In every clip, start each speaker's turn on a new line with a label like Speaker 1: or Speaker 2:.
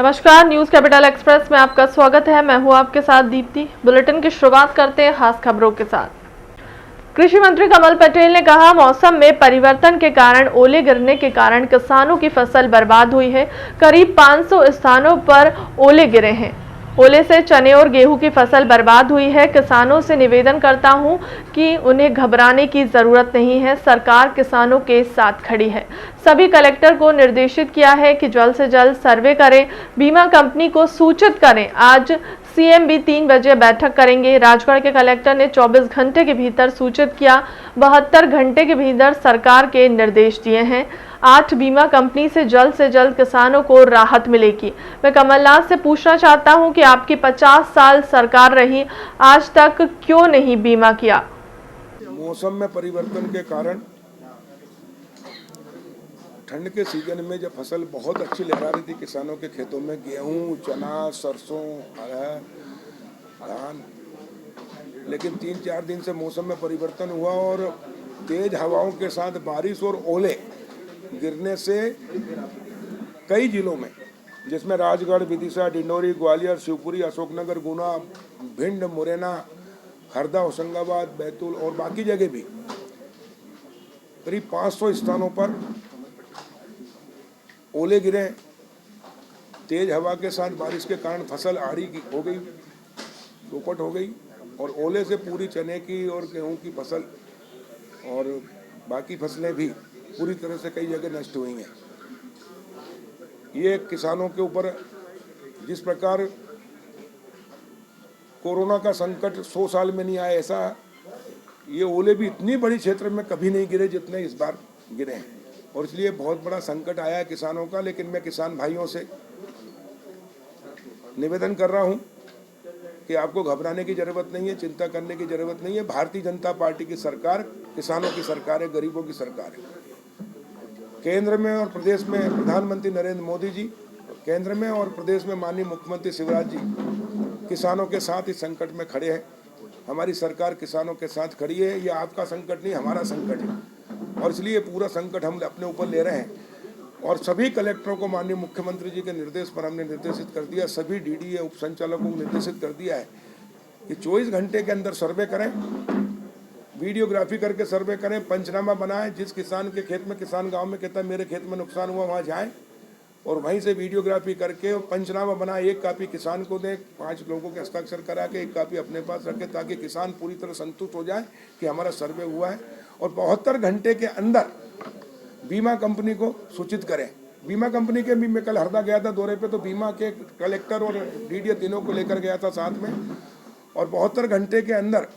Speaker 1: नमस्कार, news capital express में आपका स्वागत है। मैं हूं आपके साथ दीप्ति। बुलेटिन की शुरुआत करते हैं खास खबरों के साथ। कृषि मंत्री कमल पटेल ने कहा, मौसम में परिवर्तन के कारण ओले गिरने के कारण किसानों की फसल बर्बाद हुई है। करीब 500 स्थानों पर ओले गिरे हैं। ओले से चने और गेहूं की फसल बर्बाद हुई है। किसानों से निवेदन करता हूं कि उन्हें घबराने की जरूरत नहीं है। सरकार किसानों के साथ खड़ी है। सभी कलेक्टर को निर्देशित किया है कि जल्द से जल्द सर्वे करें, बीमा कंपनी को सूचित करें। आज सीएम भी 3 बजे बैठक करेंगे। राजगढ़ के कलेक्टर ने 24 घंटे के भीतर सूचित किया, 72 घंटे के भीतर सरकार के निर्देश दिए हैं। 8 बीमा कंपनी से जल्द किसानों को राहत मिलेगी। मैं कमलनाथ से पूछना चाहता हूं कि आपकी 50 साल सरकार रही, आज तक क्यों नहीं बीमा किया?
Speaker 2: मौसम में परिवर्तन के कारण ठंड के सीजन में जब फसल बहुत अच्छी लहरा रही थी किसानों के खेतों में, गेहूं, चना, सरसों, अरहर, धान, लेकिन 3-4 दिन से मौसम में परिवर्तन हुआ और तेज हवाओं के साथ बारिश और ओले गिरने से कई जिलों में, जिसमें राजगढ़, विदिशा, डिंडोरी, ग्वालियर, शिवपुरी, अशोकनगर, गुना, भिंड, मुरैना, हरदा, होशंगाबाद, बैतूल और बाकी जगह भी करीब 500 स्थानों पर ओले गिरे। तेज हवा के साथ बारिश के कारण फसल आड़ी हो गई, चौपट हो गई और ओले से पूरी चने की और गेहूं की फसल और बाकी फसलें भी पूरी तरह से कई जगह नष्ट हुई हैं। ये किसानों के ऊपर जिस प्रकार कोरोना का संकट 100 साल में नहीं आया, ऐसा ये ओले भी इतनी बड़ी क्षेत्र में कभी नहीं गिरे जितने इस बार गिरे हैं और इसलिए बहुत बड़ा संकट आया है किसानों का। लेकिन मैं किसान भाइयों से निवेदन कर रहा हूं कि आपको घबराने की जरूरत नहीं है, चिंता करने की जरूरत नहीं है। भारतीय जनता पार्टी की सरकार किसानों की सरकार है, गरीबों की सरकार है। केंद्र में और प्रदेश में प्रधानमंत्री नरेंद्र मोदी जी, केंद्र में और प्रदेश में माननीय मुख्यमंत्री शिवराज जी किसानों के साथ इस संकट में खड़े हैं। हमारी सरकार किसानों के साथ खड़ी है। ये आपका संकट नहीं, हमारा संकट है और इसलिए पूरा संकट हम अपने ऊपर ले रहे हैं। और सभी कलेक्टरों को माननीय मुख्यमंत्री जी के निर्देश पर हमने निर्देशित कर दिया, सभी डीडीए उप संचालकों को निर्देशित कर दिया है कि 24 घंटे के अंदर सर्वे करें, वीडियोग्राफी करके सर्वे करें, पंचनामा बनाएं। जिस किसान के खेत में, किसान गांव में कहता है मेरे खेत में नुकसान हुआ, वहां जाएं और वहीं से वीडियोग्राफी करके पंचनामा बनाए। एक कापी किसान को दें, 5 लोगों के हस्ताक्षर करा के एक कापी अपने पास रखें ताकि किसान पूरी तरह संतुष्ट हो जाए कि हमारा सर्वे हुआ है। और 72 घंटे के अंदर बीमा कंपनी को सूचित करें। बीमा कंपनी के भी, मैं कल हरदा गया था दौरे पे, तो बीमा के कलेक्टर और डीडीए तीनों को लेकर गया था साथ में, और 72 घंटे के अंदर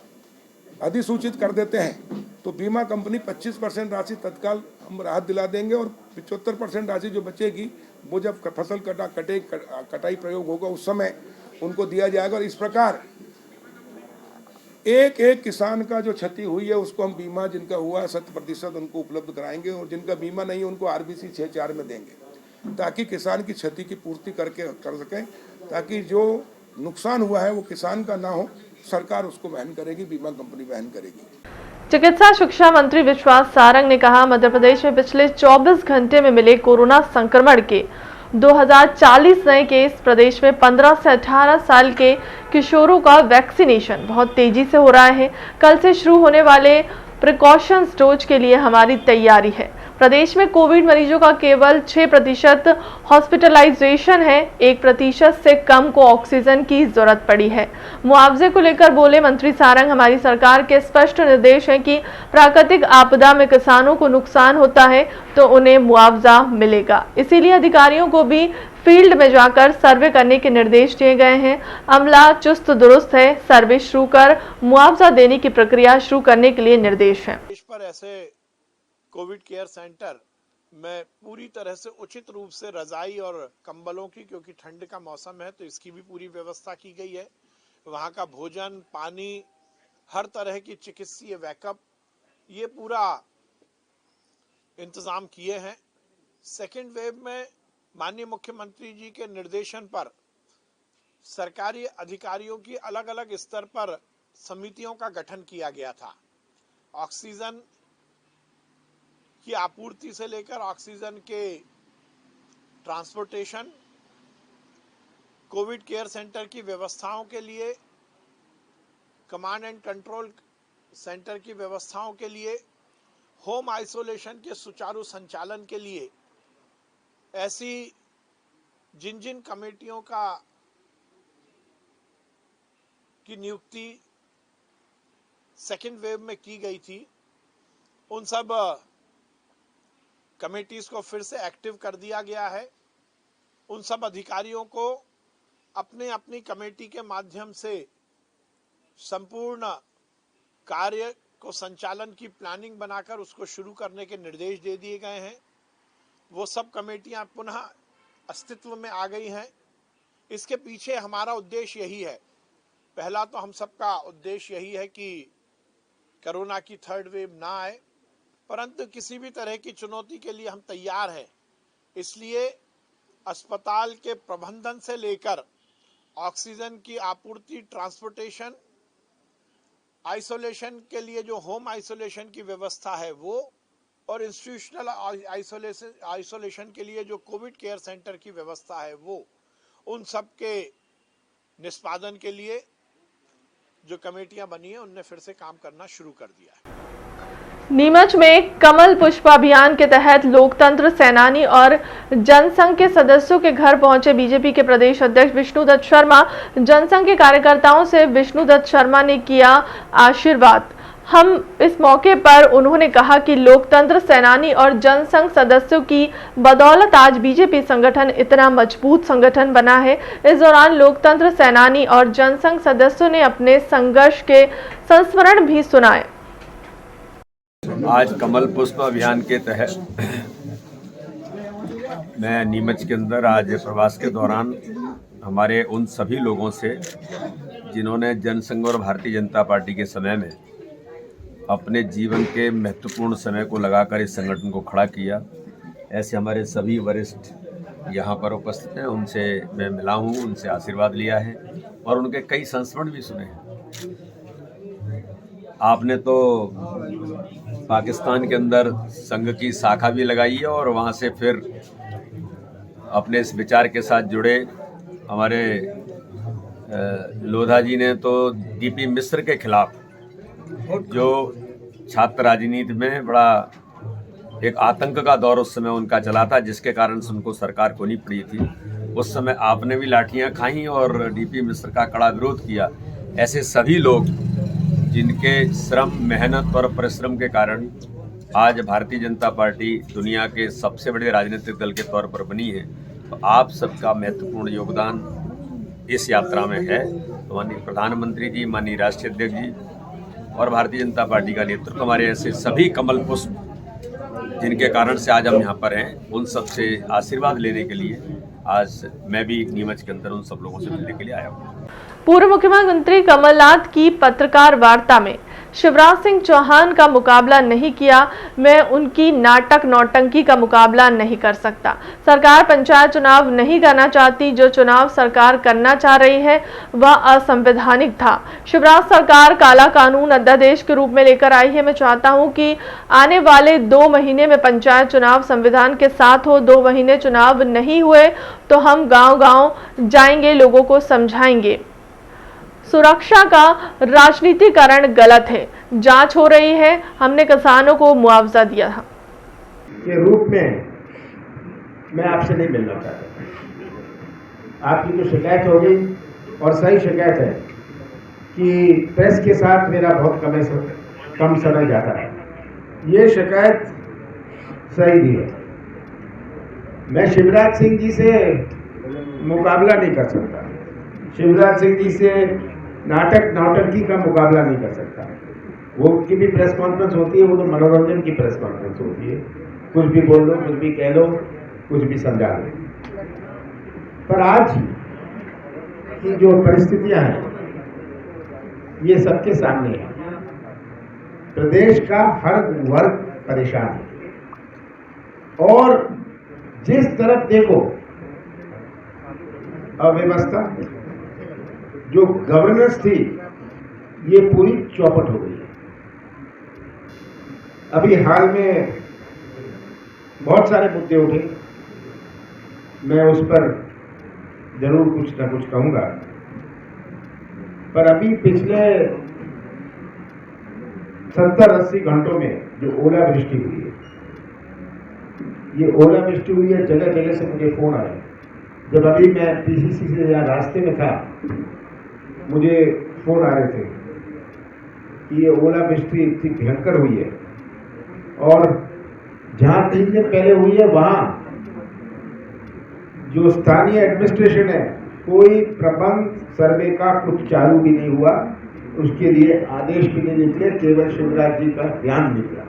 Speaker 2: अधिसूचित कर देते हैं तो बीमा कंपनी 25% राशि तत्काल हम राहत दिला देंगे और 75% राशि जो बचेगी वो जब फसल कटाई प्रयोग होगा उस समय उनको दिया जाएगा। और इस प्रकार एक एक किसान का जो क्षति हुई है उसको हम बीमा जिनका हुआ है 100% उनको उपलब्ध कराएंगे और जिनका बीमा नहीं है उनको आरबीसी 6-4 में देंगे ताकि किसान की क्षति की पूर्ति कर सकें, ताकि जो नुकसान हुआ है वो किसान का ना हो, सरकार उसको वहन करेगी, बीमा कंपनी वहन करेगी।
Speaker 1: चिकित्सा शिक्षा मंत्री विश्वास सारंग ने कहा, मध्य प्रदेश में पिछले 24 घंटे में मिले कोरोना संक्रमण के 2040 नए केस। प्रदेश में 15 से 18 साल के किशोरों का वैक्सीनेशन बहुत तेजी से हो रहा है। कल से शुरू होने वाले प्रिकॉशंस डोज के लिए हमारी तैयारी है। प्रदेश में कोविड मरीजों का केवल 6% हॉस्पिटलाइजेशन है। 1% से कम को ऑक्सीजन की जरूरत पड़ी है। मुआवजे को लेकर बोले मंत्री सारंग, हमारी सरकार के स्पष्ट निर्देश हैं कि प्राकृतिक आपदा में किसानों को नुकसान होता है तो उन्हें मुआवजा मिलेगा। इसीलिए अधिकारियों को भी फील्ड में जाकर सर्वे करने के निर्देश दिए गए हैं। अमला चुस्त दुरुस्त है, सर्वे शुरू कर मुआवजा देने की प्रक्रिया शुरू करने के लिए निर्देश है।
Speaker 3: देश पर ऐसे कोविड केयर सेंटर में पूरी तरह से उचित रूप से रजाई और कंबलों की, क्योंकि ठंड का मौसम है तो इसकी भी पूरी व्यवस्था की गई है। वहां का भोजन, पानी, हर तरह की चिकित्सीय बैकअप, ये पूरा इंतजाम किए हैं। सेकेंड वेव में माननीय मुख्यमंत्री जी के निर्देशन पर सरकारी अधिकारियों की अलग अलग स्तर पर समितियों का गठन किया गया था। ऑक्सीजन की आपूर्ति से लेकर ऑक्सीजन के ट्रांसपोर्टेशन, कोविड केयर सेंटर की व्यवस्थाओं के लिए, कमांड एंड कंट्रोल सेंटर की व्यवस्थाओं के लिए, होम आइसोलेशन के सुचारू संचालन के लिए ऐसी जिन जिन कमेटियों की नियुक्ति सेकेंड वेव में की गई थी, उन सब कमेटीज को फिर से एक्टिव कर दिया गया है। उन सब अधिकारियों को अपने अपनी कमेटी के माध्यम से संपूर्ण कार्य को संचालन की प्लानिंग बनाकर उसको शुरू करने के निर्देश दे दिए गए हैं। वो सब कमेटियां पुनः अस्तित्व में आ गई हैं। इसके पीछे हमारा उद्देश्य यही है, पहला तो हम सबका उद्देश्य यही है कि कोरोना की थर्ड वेव ना आए, परंतु किसी भी तरह की चुनौती के लिए हम तैयार हैं। इसलिए अस्पताल के प्रबंधन से लेकर ऑक्सीजन की आपूर्ति, ट्रांसपोर्टेशन, आइसोलेशन के लिए जो होम आइसोलेशन की व्यवस्था है वो, और इंस्टीट्यूशनल आइसोलेशन के लिए जो कोविड केयर सेंटर की व्यवस्था है वो, उन सब के निष्पादन के लिए जो कमेटियां बनी है उनने फिर से काम करना शुरू कर दिया है।
Speaker 1: नीमच में कमल पुष्प अभियान के तहत लोकतंत्र सेनानी और जनसंघ के सदस्यों के घर पहुंचे बीजेपी के प्रदेश अध्यक्ष विष्णुदत्त शर्मा। जनसंघ के कार्यकर्ताओं से विष्णुदत्त शर्मा ने किया आशीर्वाद। इस मौके पर उन्होंने कहा कि लोकतंत्र सेनानी और जनसंघ सदस्यों की बदौलत आज बीजेपी संगठन इतना मजबूत संगठन बना है। इस दौरान लोकतंत्र सेनानी और जनसंघ सदस्यों ने अपने संघर्ष के संस्मरण भी सुनाए।
Speaker 4: आज कमल पुष्प अभियान के तहत मैं नीमच के अंदर आज प्रवास के दौरान हमारे उन सभी लोगों से जिन्होंने जनसंघ और भारतीय जनता पार्टी के समय में अपने जीवन के महत्वपूर्ण समय को लगाकर इस संगठन को खड़ा किया, ऐसे हमारे सभी वरिष्ठ यहाँ पर उपस्थित हैं। उनसे मैं मिला हूँ, उनसे आशीर्वाद लिया है और उनके कई संस्मरण भी सुने हैं। आपने तो पाकिस्तान के अंदर संघ की शाखा भी लगाई है और वहाँ से फिर अपने इस विचार के साथ जुड़े। हमारे लोधा जी ने तो डीपी मिश्र के खिलाफ जो छात्र राजनीति में बड़ा एक आतंक का दौर उस समय उनका चला था, जिसके कारण से उनको सरकार खोनी पड़ी थी। उस समय आपने भी लाठियां खाई और डीपी मिश्र का कड़ा विरोध किया। ऐसे सभी लोग जिनके श्रम, मेहनत और परिश्रम के कारण आज भारतीय जनता पार्टी दुनिया के सबसे बड़े राजनीतिक दल के तौर पर बनी है, तो आप सबका महत्वपूर्ण योगदान इस यात्रा में है। तो माननीय प्रधानमंत्री जी, माननीय राष्ट्रीय अध्यक्ष जी और भारतीय जनता पार्टी का नेतृत्व, हमारे ऐसे सभी कमल पुष्प जिनके कारण से आज हम यहाँ पर हैं, उन सब से आशीर्वाद लेने के लिए आज मैं भी नीमच के अंदर उन सब लोगों से मिलने के लिए आया हूँ।
Speaker 1: पूर्व मुख्यमंत्री कमलनाथ की पत्रकार वार्ता में शिवराज सिंह चौहान का मुकाबला नहीं किया। मैं उनकी नाटक नौटंकी का मुकाबला नहीं कर सकता। सरकार पंचायत चुनाव नहीं करना चाहती। जो चुनाव सरकार करना चाह रही है वह असंवैधानिक था। शिवराज सरकार काला कानून अध्यादेश के रूप में लेकर आई है। मैं चाहता हूं कि आने वाले 2 महीने में पंचायत चुनाव संविधान के साथ हो। 2 महीने चुनाव नहीं हुए तो हम गांव-गांव जाएंगे, लोगों को समझाएंगे। सुरक्षा का राजनीतिकरण गलत है। जांच हो रही है। हमने किसानों को मुआवजा दिया था।
Speaker 5: के रूप में मैं आपसे नहीं मिलना चाहता। आपकी जो शिकायत होगी और सही शिकायत है कि प्रेस के साथ मेरा बहुत कम समय जाता है, ये शिकायत सही भी है। मैं शिवराज सिंह जी से मुकाबला नहीं कर सकता। शिवराज सिंह जी से नौटंकी का मुकाबला नहीं कर सकता। वो की भी प्रेस कॉन्फ्रेंस होती है, वो तो मनोरंजन की प्रेस कॉन्फ्रेंस होती है। कुछ भी बोल लो, कुछ भी कह लो, कुछ भी समझा लो। पर आज की जो परिस्थितियां हैं ये सबके सामने है। प्रदेश का हर वर्ग परेशान है और जिस तरफ देखो अव्यवस्था, जो गवर्नेंस थी ये पूरी चौपट हो गई है। अभी हाल में बहुत सारे मुद्दे उठे, मैं उस पर जरूर कुछ ना कुछ कहूँगा। पर अभी पिछले 70-80 घंटों में जो ओलावृष्टि हुई है, ये ओलावृष्टि हुई है, जगह जगह से मुझे फोन आए। जब अभी मैं पीसीसी से यहाँ रास्ते में था, मुझे फोन आ रहे थे कि ये ओलावृष्टि इतनी भयंकर हुई है, और जहाँ 3 दिन पहले हुई है वहाँ जो स्थानीय एडमिनिस्ट्रेशन है, कोई प्रबंध सर्वे का कुछ चालू भी नहीं हुआ, उसके लिए आदेश भी नहीं निकले, केवल शिवराज जी का बयान निकला।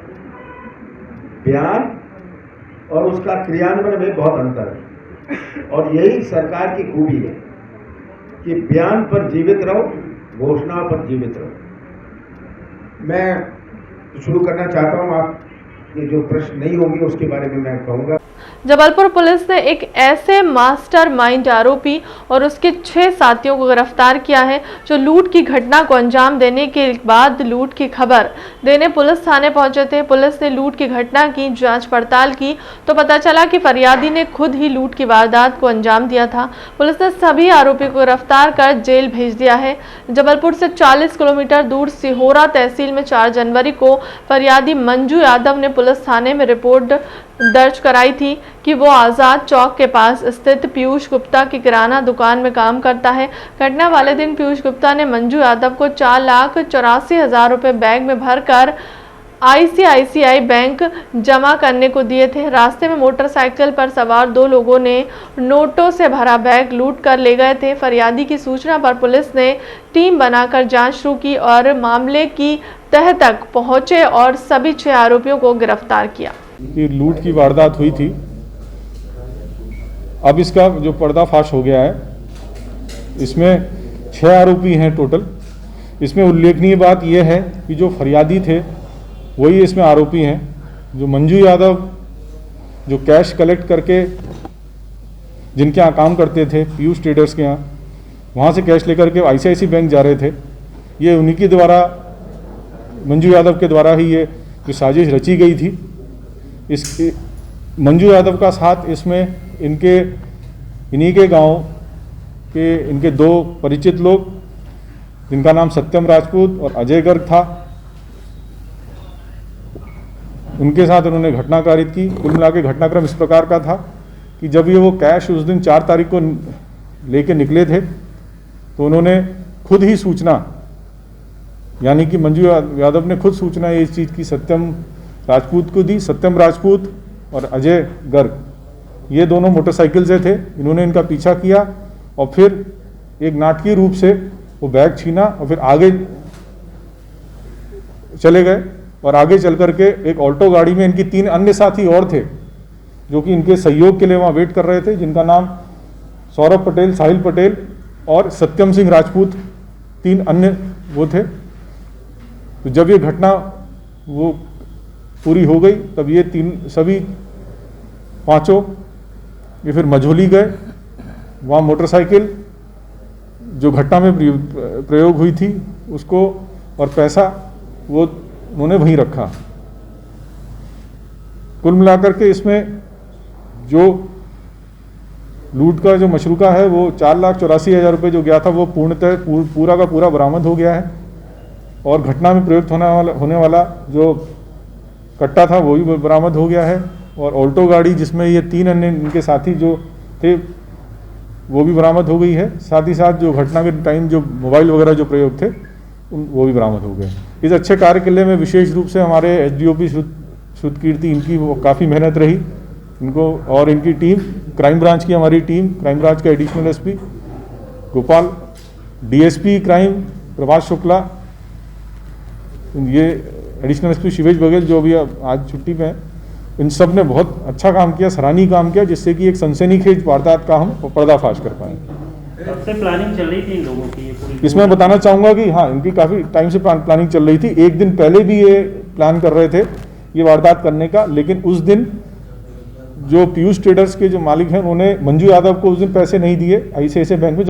Speaker 5: बयान और उसका क्रियान्वयन में बहुत अंतर है, और यही सरकार की खूबी है कि बयान पर जीवित रहो, घोषणाओं पर जीवित रहो। मैं शुरू करना चाहता हूं, आप ये जो प्रश्न नहीं होंगे उसके बारे में मैं कहूँगा।
Speaker 1: जबलपुर पुलिस ने एक ऐसे मास्टरमाइंड आरोपी और उसके 6 साथियों को गिरफ्तार किया है जो लूट की घटना को अंजाम देने के बाद लूट की खबर देने पुलिस थाने पहुंचे थे। पुलिस ने लूट की घटना की जांच पड़ताल की तो पता चला कि फरियादी ने खुद ही लूट की वारदात को अंजाम दिया था। पुलिस ने सभी आरोपियों को गिरफ्तार कर जेल भेज दिया है। जबलपुर से 40 किलोमीटर दूर सिहोरा तहसील में 4 जनवरी को फरियादी मंजू यादव ने पुलिस थाने में रिपोर्ट दर्ज कराई थी कि वो आज़ाद चौक के पास स्थित पीयूष गुप्ता की किराना दुकान में काम करता है। घटना वाले दिन पीयूष गुप्ता ने मंजू यादव को 4,84,000 रुपये बैग में भरकर ICICI बैंक जमा करने को दिए थे। रास्ते में मोटरसाइकिल पर सवार 2 लोगों ने नोटों से भरा बैग लूट कर ले गए थे। फरियादी की सूचना पर पुलिस ने टीम बनाकर जांच शुरू की और मामले की तह तक पहुंचे और सभी 6 आरोपियों को गिरफ्तार किया।
Speaker 6: ये लूट की वारदात हुई थी, अब इसका जो पर्दाफाश हो गया है, इसमें 6 आरोपी हैं टोटल। इसमें उल्लेखनीय बात यह है कि जो फरियादी थे वही इसमें आरोपी हैं। जो मंजू यादव जो कैश कलेक्ट करके जिनके यहाँ काम करते थे, पीयूष ट्रेडर्स के यहाँ, वहाँ से कैश लेकर के ICICI बैंक जा रहे थे। ये उन्हीं के द्वारा, मंजू यादव के द्वारा ही ये जो साजिश रची गई थी। इस मंजू यादव का साथ इसमें इन्हीं के गांव के इनके 2 परिचित लोग, जिनका नाम सत्यम राजपूत और अजय गर्ग था, उनके साथ उन्होंने घटना कारित की। कुल मिला के घटनाक्रम इस प्रकार का था कि जब ये वो कैश उस दिन 4 तारीख को लेके निकले थे तो उन्होंने खुद ही सूचना, यानी कि मंजू यादव ने खुद सूचना इस चीज़ की सत्यम राजपूत को दी। सत्यम राजपूत और अजय गर्ग ये दोनों मोटरसाइकिल से थे। इन्होंने इनका पीछा किया और फिर एक नाटकीय रूप से वो बैग छीना और फिर आगे चले गए। और आगे चल करके एक ऑल्टो गाड़ी में इनकी 3 अन्य साथी और थे जो कि इनके सहयोग के लिए वहाँ वेट कर रहे थे, जिनका नाम सौरभ पटेल, साहिल पटेल और सत्यम सिंह राजपूत, 3 अन्य वो थे। तो जब ये घटना वो पूरी हो गई तब ये सभी 5 ये फिर मझोली गए। वहाँ मोटरसाइकिल जो घटना में प्रयोग हुई थी उसको और पैसा वो उन्होंने वहीं रखा। कुल मिलाकर के इसमें जो लूट का जो मशरूका है वो 4,84,000 रुपये जो गया था वो पूर्णतः पूरा का पूरा बरामद हो गया है। और घटना में प्रयुक्त होने वाला जो कट्टा था वो भी बरामद हो गया है। और ऑल्टो गाड़ी जिसमें ये 3 अन्य इनके साथी जो थे वो भी बरामद हो गई है। साथ ही साथ जो घटना के टाइम जो मोबाइल वगैरह जो प्रयोग थे वो भी बरामद हो गए। इस अच्छे कार्य के लिए मैं विशेष रूप से हमारे SDOP श्रुतकीर्ति, इनकी वो काफ़ी मेहनत रही इनको, और इनकी टीम, क्राइम ब्रांच की हमारी टीम, क्राइम ब्रांच का additional SP Gopal, DSP crime Prabhash Shukla, ये एडिशनल SP शिवेश बघेल जो अभी आज छुट्टी पे हैं, इन सब ने बहुत अच्छा काम किया, सराहनीय काम किया, जिससे कि एक सनसनीखेज वारदात का हम पर्दाफाश कर पाए।
Speaker 7: कब से प्लानिंग चल रही थी इन लोगों की?
Speaker 6: इसमें बताना चाहूँगा कि हाँ, इनकी काफ़ी टाइम से प्लानिंग चल रही थी। 1 दिन पहले भी ये प्लान कर रहे थे ये वारदात करने का, लेकिन उस दिन जो पीयूष ट्रेडर्स के जो मालिक हैं उन्होंने मंजू यादव को उस दिन पैसे नहीं दिए ICICI बैंक में।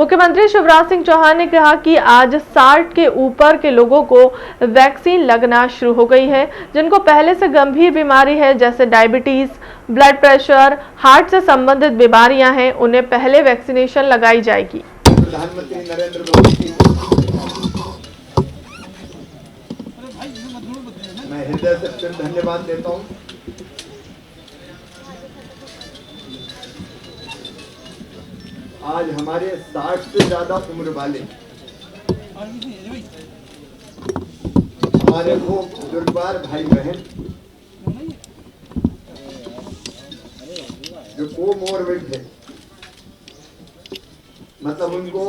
Speaker 1: मुख्यमंत्री शिवराज सिंह चौहान ने कहा कि आज 60 के ऊपर के लोगों को वैक्सीन लगना शुरू हो गई है। जिनको पहले से गंभीर बीमारी है जैसे डायबिटीज, ब्लड प्रेशर, हार्ट से संबंधित बीमारियां हैं, उन्हें पहले वैक्सीनेशन लगाई जाएगी।
Speaker 8: प्रधानमंत्री नरेंद्र मोदी जी मैं हृदय से फिर धन्यवाद देता हूं। आज हमारे 60 से ज्यादा उम्र वाले हमारे वो बुजुर्गवार भाई बहन जो कोमोर्बिड है, मतलब उनको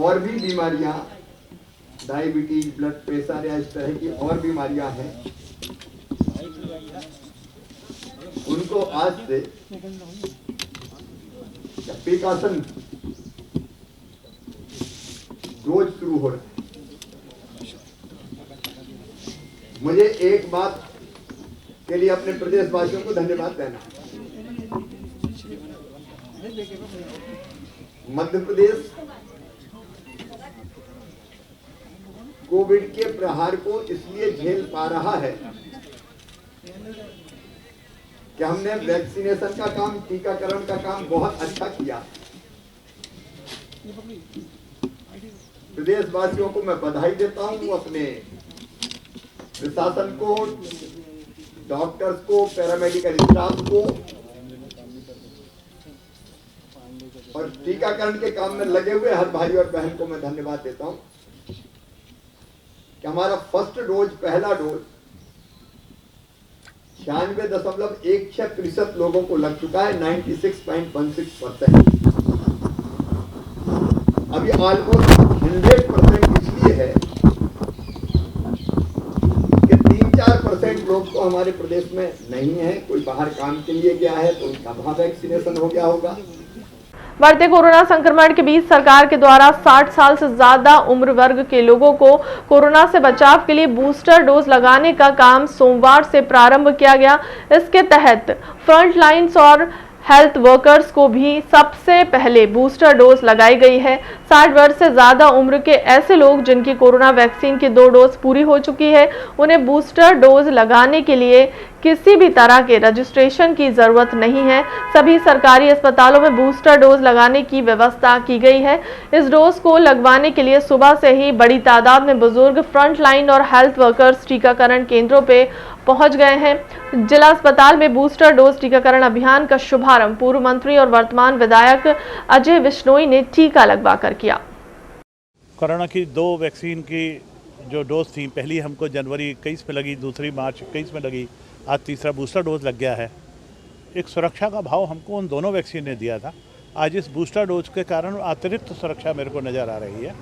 Speaker 8: और भी बीमारियां, डायबिटीज, ब्लड प्रेशर या इस तरह की और बीमारियां हैं, उनको आज से प्रिकॉशन डोज शुरू हो रहा है। मुझे एक बात के लिए अपने प्रदेशवासियों को धन्यवाद देना। मध्य प्रदेश कोविड के प्रहार को इसलिए झेल पा रहा है कि हमने वैक्सीनेशन का काम, टीकाकरण का काम बहुत अच्छा किया। प्रदेशवासियों को मैं बधाई देता हूं, अपने प्रशासन को, डॉक्टर्स को, पैरामेडिकल स्टाफ को और टीकाकरण के काम में लगे हुए हर भाई और बहन को मैं धन्यवाद देता हूं कि हमारा फर्स्ट डोज, पहला डोज 96.16% लोगों को लग चुका है, 96.16%। अभी ऑलमोस्ट 100% इसलिए है कि 3-4% लोग तो हमारे प्रदेश में नहीं है, कोई बाहर काम के लिए गया है तो उनका वहां वैक्सीनेशन हो गया होगा।
Speaker 1: बढ़ते कोरोना संक्रमण के बीच सरकार के द्वारा 60 साल से ज्यादा उम्र वर्ग के लोगों को कोरोना से बचाव के लिए बूस्टर डोज लगाने का काम सोमवार से प्रारंभ किया गया। इसके तहत फ्रंट लाइन्स और हेल्थ वर्कर्स को भी सबसे पहले बूस्टर डोज लगाई गई है। 60 वर्ष से ज्यादा उम्र के ऐसे लोग जिनकी कोरोना वैक्सीन की 2 डोज पूरी हो चुकी है, उन्हें बूस्टर डोज लगाने के लिए किसी भी तरह के रजिस्ट्रेशन की जरूरत नहीं है। सभी सरकारी अस्पतालों में बूस्टर डोज लगाने की व्यवस्था की गई है। इस डोज को लगवाने के लिए सुबह से ही बड़ी तादाद में बुजुर्ग, फ्रंट लाइन और हेल्थ वर्कर्स टीकाकरण केंद्रों पे पहुंच गए हैं। जिला अस्पताल में बूस्टर डोज टीकाकरण अभियान का शुभारंभ पूर्व मंत्री और वर्तमान विधायक अजय बिश्नोई ने टीका लगवाकर किया।
Speaker 9: कोरोना की 2 वैक्सीन की जो डोज थी, पहली हमको जनवरी 21 में लगी, दूसरी मार्च 21 में लगी, आज तीसरा बूस्टर डोज लग गया है। एक सुरक्षा का भाव हमको उन दोनों वैक्सीन ने दिया था। आज इस बूस्टर डोज के कारण अतिरिक्त सुरक्षा मेरे को नज़र आ रही है।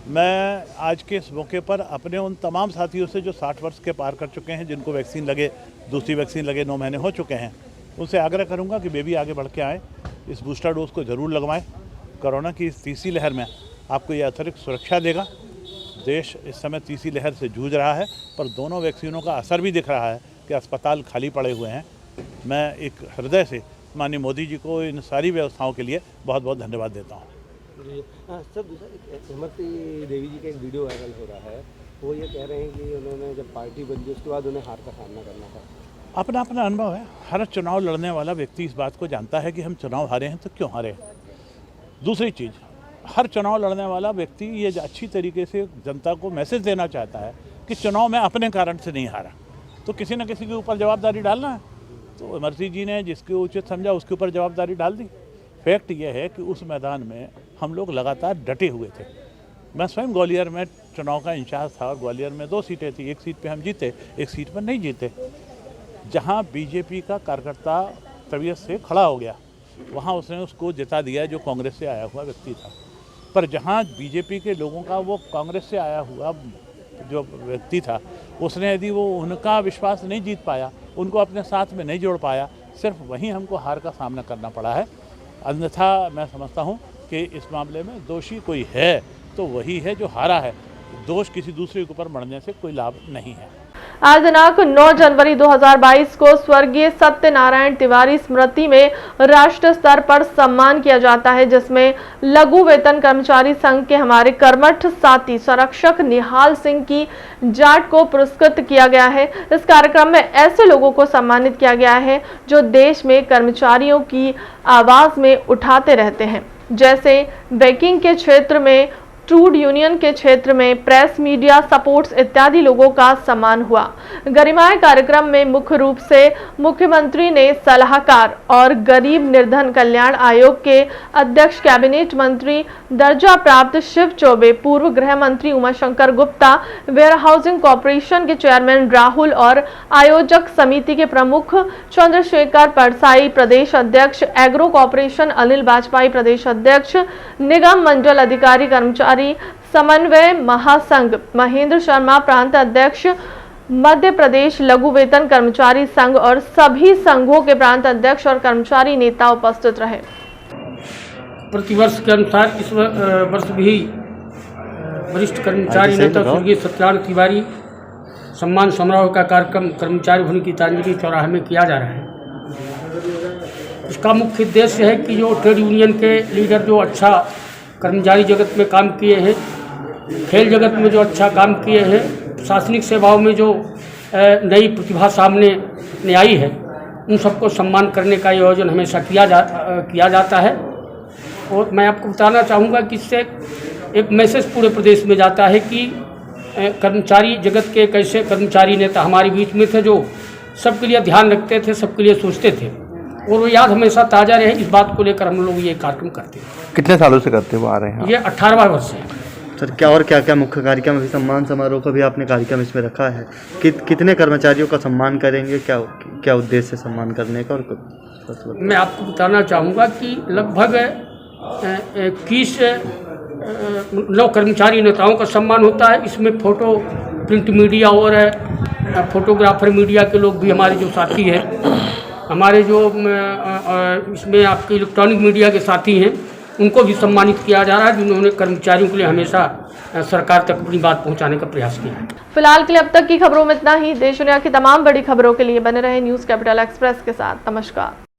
Speaker 9: मैं आज के इस मौके पर अपने उन तमाम साथियों से जो 60 वर्ष के पार कर चुके हैं, जिनको वैक्सीन लगे, दूसरी वैक्सीन लगे 9 महीने हो चुके हैं, उनसे आग्रह करूंगा कि वे भी आगे बढ़ के आएँ, इस बूस्टर डोज को ज़रूर लगवाएं। कोरोना की इस तीसरी लहर में आपको ये अतिरिक्त सुरक्षा देगा। देश इस समय तीसरी लहर से जूझ रहा है, पर दोनों वैक्सीनों का असर भी दिख रहा है कि अस्पताल खाली पड़े हुए हैं। मैं एक हृदय से माननीय मोदी जी को इन सारी व्यवस्थाओं के लिए बहुत बहुत धन्यवाद देता हूँ।
Speaker 10: सर, दूसरा इमरती देवी जी का एक वीडियो वायरल हो रहा है, वो ये कह रहे हैं कि उन्होंने जब पार्टी बदली उसके बाद उन्हें हार का सामना करना था।
Speaker 9: अपना अपना अनुभव है। हर चुनाव लड़ने वाला व्यक्ति इस बात को जानता है कि हम चुनाव हारे हैं तो क्यों हारे। दूसरी चीज़, हर चुनाव लड़ने वाला व्यक्ति ये अच्छी तरीके से जनता को मैसेज देना चाहता है कि चुनाव में अपने कारण से नहीं हारा, तो किसी न किसी के ऊपर जवाबदारी डालना है। तो इमरती जी ने जिसके उचित समझा उसके ऊपर जवाबदारी डाल दी। फैक्ट ये है कि उस मैदान में हम लोग लगातार डटे हुए थे। मैं स्वयं ग्वालियर में चुनाव का इंचार्ज था और ग्वालियर में 2 सीटें थी, एक सीट पे हम जीते, एक सीट पर नहीं जीते। जहां बीजेपी का कार्यकर्ता तबीयत से खड़ा हो गया, वहां उसने उसको जिता दिया जो कांग्रेस से आया हुआ व्यक्ति था। पर जहां बीजेपी के लोगों का वो कांग्रेस से आया हुआ जो व्यक्ति था, उसने यदि वो उनका विश्वास नहीं जीत पाया, उनको अपने साथ में नहीं जोड़ पाया, सिर्फ वहीं हमको हार का सामना करना पड़ा है। अन्यथा मैं समझता हूं कि इस मामले में दोषी कोई है तो वही है जो हारा है। दोष किसी दूसरे के ऊपर मढ़ने से कोई लाभ नहीं है।
Speaker 1: आज दिनांक 9 जनवरी 2022 को स्वर्गीय सत्यनारायण तिवारी स्मृति में राष्ट्रीय स्तर पर सम्मान किया जाता है, जिसमें लघु वेतन कर्मचारी संघ के हमारे कर्मठ साथी संरक्षक निहाल सिंह की जाट को पुरस्कृत किया गया है। इस कार्यक्रम में ऐसे लोगों को सम्मानित किया गया है जो देश में कर्मचारियों की आवाज में उठाते रहते हैं, जैसे बैंकिंग के क्षेत्र में, ट्रूड यूनियन के क्षेत्र में, प्रेस, मीडिया, सपोर्ट्स इत्यादि लोगों का सम्मान हुआ। गरिमाए कार्यक्रम में मुख्य रूप से मुख्यमंत्री ने सलाहकार और गरीब निर्धन कल्याण आयोग के अध्यक्ष, कैबिनेट मंत्री दर्जा प्राप्त शिव चौबे, पूर्व गृह मंत्री Umashankar Gupta, warehousing corporation के चेयरमैन राहुल और आयोजक समिति के प्रमुख चंद्रशेखर परसाई, प्रदेश अध्यक्ष एग्रो कॉर्पोरेशन अनिल वाजपेयी, प्रदेश अध्यक्ष निगम मंडल अधिकारी कर्मचारी समन्वय महासंघ महेंद्र शर्मा, प्रांत अध्यक्ष मध्य प्रदेश लघु वेतन कर्मचारी संघ और सभी संघों के प्रांत अध्यक्ष और कर्मचारी नेता उपस्थित रहे।
Speaker 11: प्रतिवर्ष के अनुसार इस वर्ष भी वरिष्ठ कर्मचारी नेता स्वर्गीय सत्यनारायण तिवारी सम्मान समारोह का कार्यक्रम कर्मचारी भवन की तांजलि चौराहे में किया जा रहा है। इसका मुख्य उद्देश्य है कि जो ट्रेड यूनियन के लीडर जो अच्छा कर्मचारी जगत में काम किए हैं, खेल जगत में जो अच्छा काम किए हैं, प्रशासनिक सेवाओं में जो नई प्रतिभा सामने आई है, उन सबको सम्मान करने का आयोजन हमेशा किया जाता है। और मैं आपको बताना चाहूँगा कि इससे एक मैसेज पूरे प्रदेश में जाता है कि कर्मचारी जगत के कैसे कर्मचारी नेता हमारे बीच में थे जो सबके लिए ध्यान रखते थे, सबके लिए सोचते थे, और वो याद हमेशा ताज़ा रहे। इस बात को लेकर हम लोग ये कार्यक्रम करते हैं।
Speaker 12: कितने सालों से करते हुए आ रहे हैं?
Speaker 11: ये 18वां वर्ष है।
Speaker 12: सर, क्या और क्या क्या मुख्य कार्यक्रम अभी सम्मान समारोह का भी आपने कार्यक्रम इसमें रखा है? कितने कर्मचारियों का सम्मान करेंगे? क्या उद्देश्य है सम्मान करने का? और
Speaker 11: मैं आपको बताना चाहूँगा कि लगभग 21 9 कर्मचारी नेताओं का सम्मान होता है। इसमें फोटो प्रिंट मीडिया और फोटोग्राफर मीडिया के लोग भी हमारे जो साथी हैं, हमारे जो इसमें आपके इलेक्ट्रॉनिक मीडिया के साथी हैं, उनको भी सम्मानित किया जा रहा है, जिन्होंने कर्मचारियों के लिए हमेशा सरकार तक अपनी बात पहुंचाने का प्रयास किया है।
Speaker 1: फिलहाल के लिए अब तक की खबरों में इतना ही। देश दुनिया की तमाम बड़ी खबरों के लिए बने रहे न्यूज़ कैपिटल एक्सप्रेस के साथ। नमस्कार।